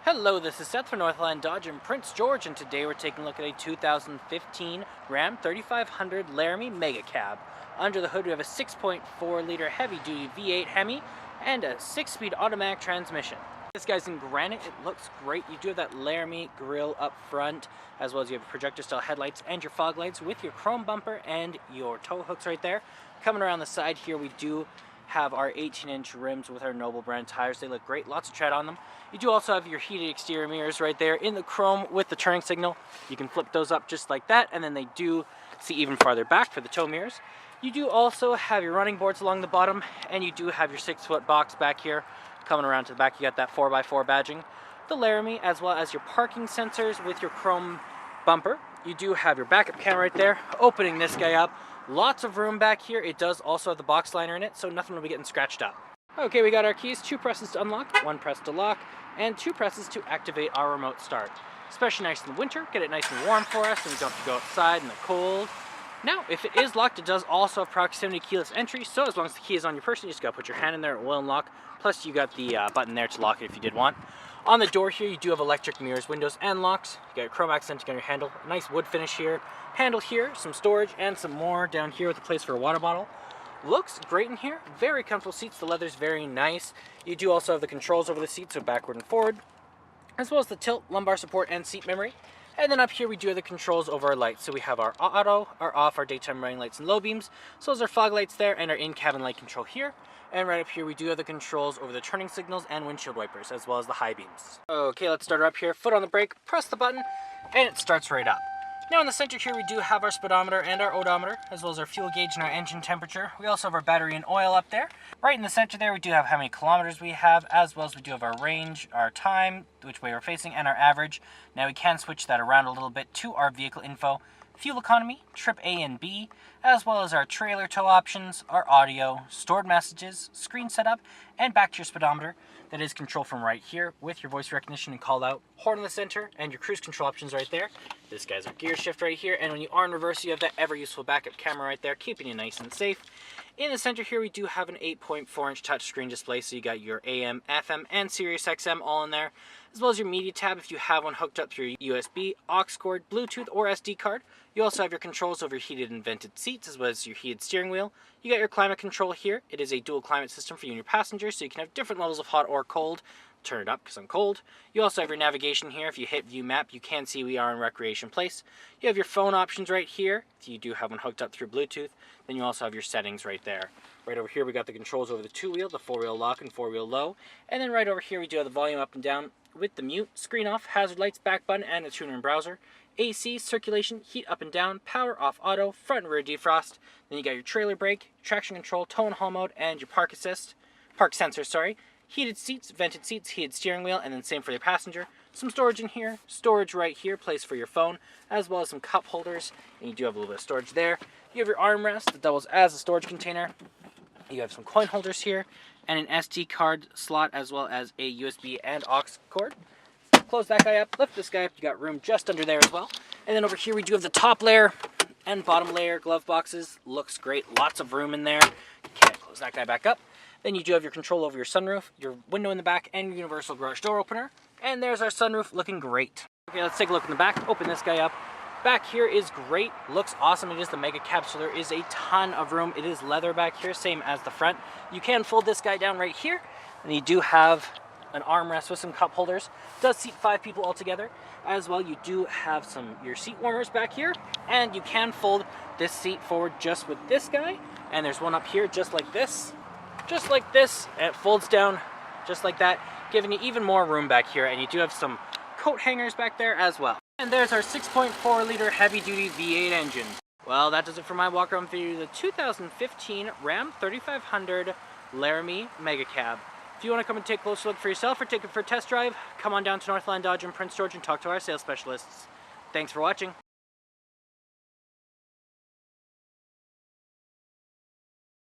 Hello, this is Seth from Northland Dodge in Prince George, and today we're taking a look at a 2015 Ram 3500 Laramie Mega Cab. Under the hood we have a 6.4 liter heavy-duty V8 Hemi and a 6-speed automatic transmission. This guy's in granite. It looks great. You do have that Laramie grille up front, as well as you have projector-style headlights and your fog lights with your chrome bumper and your tow hooks right there. Coming around the side here, we do have our 18-inch rims with our Noble brand tires. They look great, lots of tread on them. You do also have your heated exterior mirrors right there in the chrome with the turning signal. You can flip those up just like that, and then they do see even farther back for the tow mirrors. You do also have your running boards along the bottom, and you do have your 6-foot box back here. Coming around to the back, you got that 4x4 badging. The Laramie, as well as your parking sensors with your chrome bumper. You do have your backup camera right there. Opening this guy up, lots of room back here. It does also have the box liner in it, so nothing will be getting scratched up. Okay, we got our keys, 2 presses to unlock, 1 press to lock, and 2 presses to activate our remote start. Especially nice in the winter, get it nice and warm for us, and we don't have to go outside in the cold. Now, if it is locked, it does also have proximity keyless entry, so as long as the key is on your person, you just gotta put your hand in there, it will unlock. Plus, you got the button there to lock it if you did want. On the door here, you do have electric mirrors, windows, and locks. You got your chrome accenting on your handle, nice wood finish here, handle here, some storage, and some more down here with a place for a water bottle. Looks great in here, very comfortable seats, the leather's very nice. You do also have the controls over the seats, so backward and forward, as well as the tilt, lumbar support, and seat memory. And then up here we do have the controls over our lights. So we have our auto, our off, our daytime running lights and low beams. So those are fog lights there, and our in-cabin light control here. And right up here we do have the controls over the turning signals and windshield wipers, as well as the high beams. Okay, let's start her up here. Foot on the brake, press the button, and it starts right up. Now in the center here we do have our speedometer and our odometer, as well as our fuel gauge and our engine temperature. We also have our battery and oil up there. Right in the center there we do have how many kilometers we have, as well as we do have our range, our time, which way we're facing, and our average. Now we can switch that around a little bit to our vehicle info, fuel economy, trip A and B, as well as our trailer tow options, our audio, stored messages, screen setup, and back to your speedometer. That is control from right here with your voice recognition and call out, horn in the center, and your cruise control options right there. This guy's our gear shift right here, and when you are in reverse, you have that ever useful backup camera right there, keeping you nice and safe. In the center here, we do have an 8.4-inch touchscreen display, so you got your AM, FM, and Sirius XM all in there, as well as your media tab if you have one hooked up through USB, aux cord, Bluetooth, or SD card. You also have your controls over heated and vented seats, as well as your heated steering wheel. You got your climate control here. It is a dual climate system for you and your passengers, so you can have different levels of hot or cold. Turn it up because I'm cold. You also have your navigation here. If you hit view map, you can see we are in Recreation Place. You have your phone options right here. If you do have one hooked up through Bluetooth, then you also have your settings right there. Right over here we got the controls over the 2-wheel, the 4-wheel lock, and 4-wheel low. And then right over here we do have the volume up and down with the mute, screen off, hazard lights, back button, and a tuner and browser. AC, circulation, heat up and down, power off auto, front and rear defrost. Then you got your trailer brake, traction control, tow and haul mode, and your park sensor, sorry. Heated seats, vented seats, heated steering wheel, and then same for your passenger. Some storage in here, storage right here, place for your phone, as well as some cup holders, and you do have a little bit of storage there. You have your armrest that doubles as a storage container. You have some coin holders here, and an SD card slot, as well as a USB and aux cord. Close that guy up, lift this guy up, you got room just under there as well. And then over here we do have the top layer and bottom layer glove boxes. Looks great, lots of room in there. Okay, close that guy back up. Then you do have your control over your sunroof, your window in the back, and your universal garage door opener. And there's our sunroof looking great. Okay, let's take a look in the back, open this guy up. Back here is great, looks awesome. It is the Mega Cab, so there is a ton of room. It is leather back here, same as the front. You can fold this guy down right here, and you do have an armrest with some cup holders. It does seat 5 people altogether. As well, you do have your seat warmers back here, and you can fold this seat forward just with this guy. And there's one up here just like this, and it folds down just like that, giving you even more room back here. And you do have some coat hangers back there as well. And there's our 6.4 liter heavy-duty V8 engine. Well, that does it for my walk around through the 2015 Ram 3500 Laramie Mega Cab. If you want to come and take a closer look for yourself or take it for a test drive, come on down to Northland Dodge in Prince George and talk to our sales specialists. Thanks for watching.